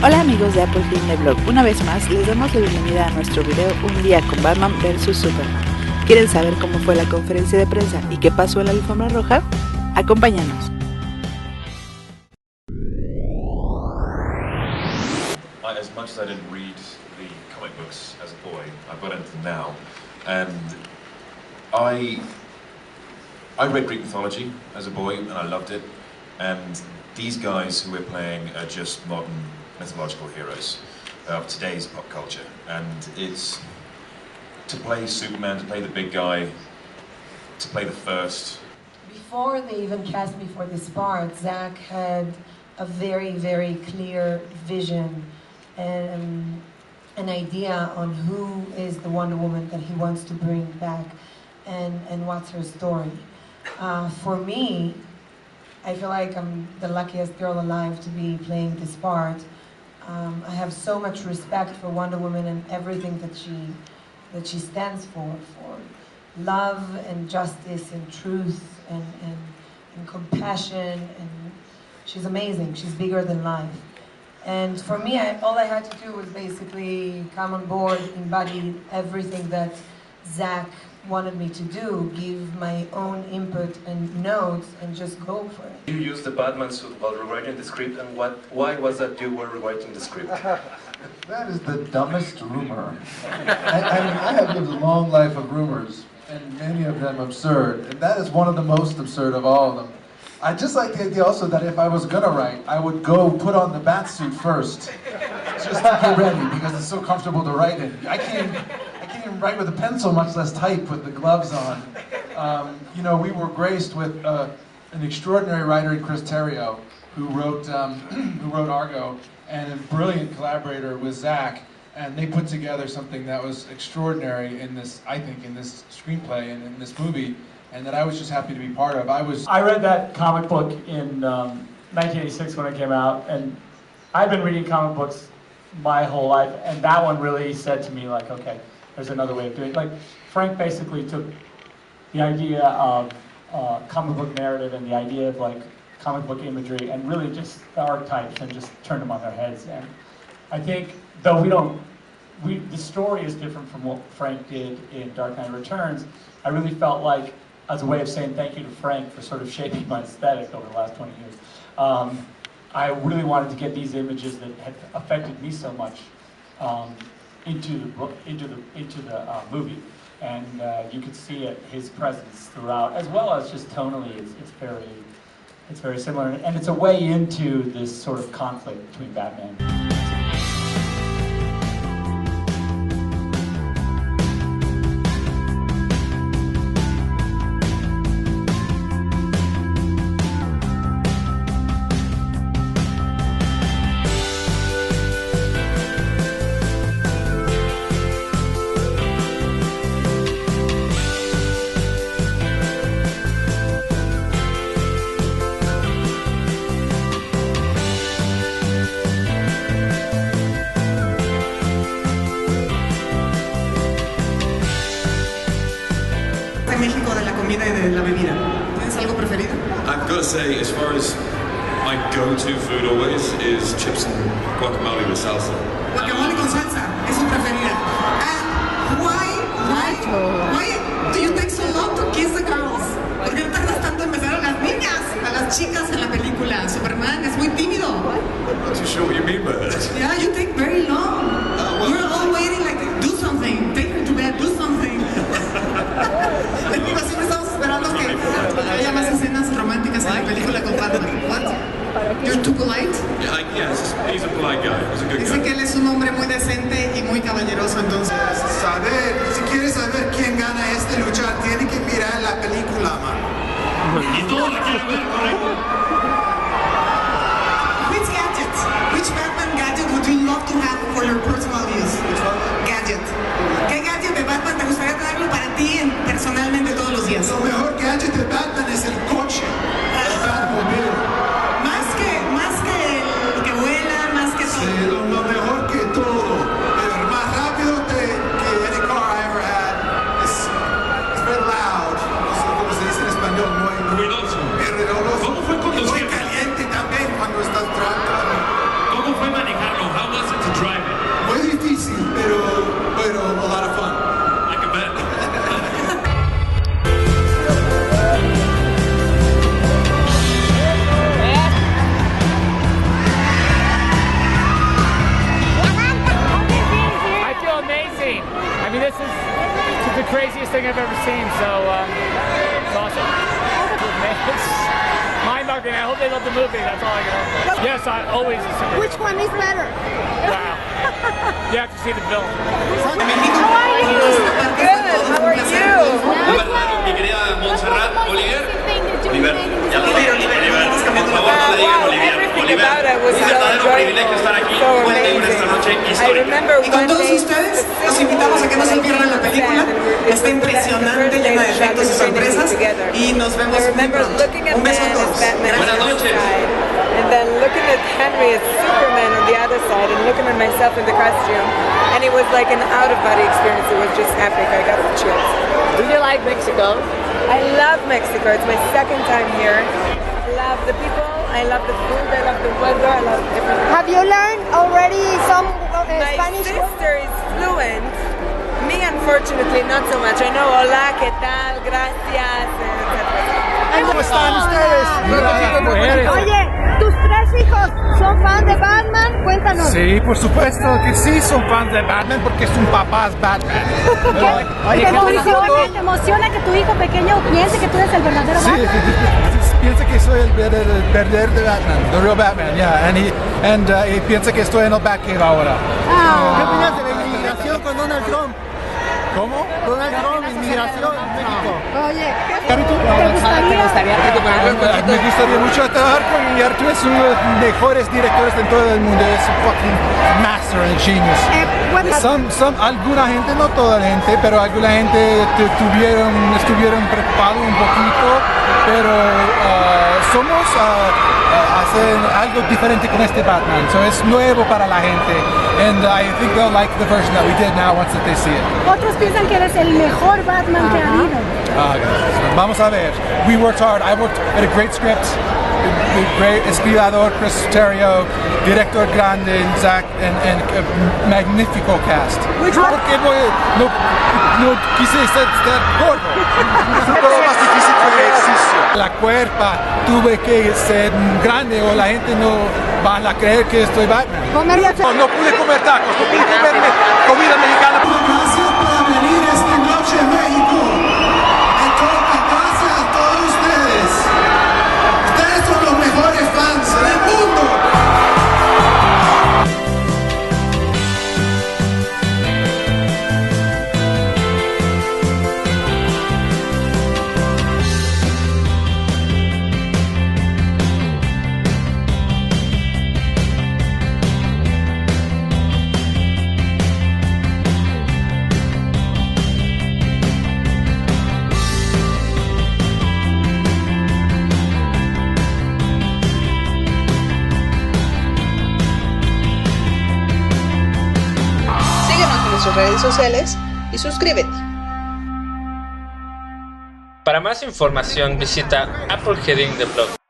Hola amigos de AppleHead Blog, una vez más les damos la bienvenida a nuestro video Un día con Batman vs Superman. ¿Quieren saber cómo fue la conferencia de prensa y qué pasó en la Alfombra Roja? Acompáñanos. As much as I didn't read the comic books as a boy, I've got into them now, and I read Greek mythology as a boy and I loved it, and these guys who we're playing are just modern mythological heroes of today's pop culture, and it's to play Superman, to play the big guy, to play the first. Before they even cast me for this part, Zack had a very, very clear vision and an idea on who is the Wonder Woman that he wants to bring back and what's her story. For me, I feel like I'm the luckiest girl alive to be playing this part. I have so much respect for Wonder Woman and everything that she stands for love and justice and truth and compassion, and she's amazing. She's bigger than life. And for me, all I had to do was basically come on board, embody everything that Zack wanted me to do, give my own input and notes, and just go for it. You used the Batman suit while rewriting the script, and why was that you were rewriting the script? That is the dumbest rumor. I have lived a long life of rumors, and many of them absurd, and that is one of the most absurd of all of them. I just like the idea also that if I was gonna write, I would go put on the bat suit first, just to get ready, because it's so comfortable to write in. I can't even write with a pencil, much less type with the gloves on. You know, we were graced with an extraordinary writer in Chris Terrio, who wrote Argo, and a brilliant collaborator with Zack, and they put together something that was extraordinary in this, I think, in this screenplay and in this movie, and that I was just happy to be part of. I read that comic book in 1986 when it came out, and I've been reading comic books my whole life, and that one really said to me, like, okay, there's another way of doing it. Like, Frank basically took the idea of comic book narrative and the idea of like comic book imagery and really just the archetypes and just turned them on their heads. And I think, though the story is different from what Frank did in Dark Knight Returns, I really felt like, as a way of saying thank you to Frank for sort of shaping my aesthetic over the last 20 years, I really wanted to get these images that had affected me so much into the movie, and you could see it, his presence throughout, as well as just tonally. It's very similar, and it's a way into this sort of conflict between Batman. México de la comida y de la bebida. ¿Tienes algo preferido? I've got to say, as far as my go-to food always is chips and guacamole with salsa. Guacamole con salsa, es su preferida. And why do you take so long to kiss the girls? ¿Por qué tardas tanto en besar a las niñas, a las chicas en la película? Superman es muy tímido. I'm not too sure what you mean by that. Yeah, you take very long. We're all waiting, like, do something, take her to bed, do something. Así estamos esperando que haya más escenas románticas en la película con Batman. What? You're too polite? Yeah, he's a polite guy. He's a good Dice guy. que él es un hombre muy decente y muy caballeroso, entonces. Si quieres saber quién gana esta lucha, tiene que mirar la película, man. Y todos la quieren ver, correcto. Which gadget? Which Batman gadget would you love to have for your personal use? Gadget. ¿Qué gadget de Batman te gustaría tenerlo para ti personalmente todos los días? Lo mejor gadget de Batman es el coche. El Batmobile. Más que el que vuela, más que todo. Sí, lo mejor que todo. El más rápido que any car I ever had. Es very loud. No sé cómo se dice en español. Muy Ruidoso. ruidoso. mean, I hope they love the movie. That's all I can hope for. Yes, I always a superhero. Which one is better? Wow. You have to see the film. How are you? Good, how are you? Mi querida Montserrat, Oliver. Oliver, ya lo sé, Oliver. Por favor, no le digan Oliver. Oliver, un verdadero privilegio estar aquí. Cuéntenos esta noche histórica. Y con todos ustedes, los invitamos a que no se pierdan la película. Está impresionante, llena de efectos y sorpresas. Y nos vemos muy pronto. Un beso a todos. Buenas noches. And then looking at Henry as Superman on the other side and looking at myself in the costume. And it was like an out-of-body experience. It was just epic. I got the chills. Do you like Mexico? I love Mexico. It's my second time here. I love the people. I love the food. I love the weather. I love everything. Have you learned already some My Spanish? sister is fluent. Me, unfortunately, not so much. I know hola, qué tal, gracias, etc. ¿Cómo están ustedes? Oye, tus tres hijos son fans de Batman. Cuéntanos. Sí, por supuesto que sí son fans de Batman porque su papá es Batman. ¿Te emociona que tu hijo pequeño piense que tú eres el verdadero Sí, Batman? piensa que soy el verdadero de Batman, the real Batman, yeah, y piensa que estoy en el Batcave ahora. Ah. ¿Qué opinas de la inmigración con Donald Trump? ¿Cómo? Donald Trump, inmigración en México. Oye, ¿Te gustaría Me gustaría mucho trabajar con Iñárritu, es uno de los mejores directores de todo el mundo, es un fucking master and genius. Alguna gente, no toda la gente, pero alguna gente estuvieron preocupados un poquito, pero somos hacen algo diferente con este Batman, so es nuevo para la gente, and I think they'll like the version that we did now once that they see it. otros piensan que eres el mejor Batman que ha habido. Vamos a ver. We worked hard. I worked at a great script. Great escribador Chris Terrio, director grande Zack, and magnífico cast. Porque no quise estar gordo. Lo más difícil fue el ejercicio. La cuerpa tuve que ser grande o la gente no va a creer que estoy Batman. No pude comer tacos, no pude comer comida mexicana. Gracias por venir esta noche a México. Gracias a todos ustedes. Ustedes son los mejores fans del mundo. Redes sociales y suscríbete. Para más información visita AppleHead in the blog.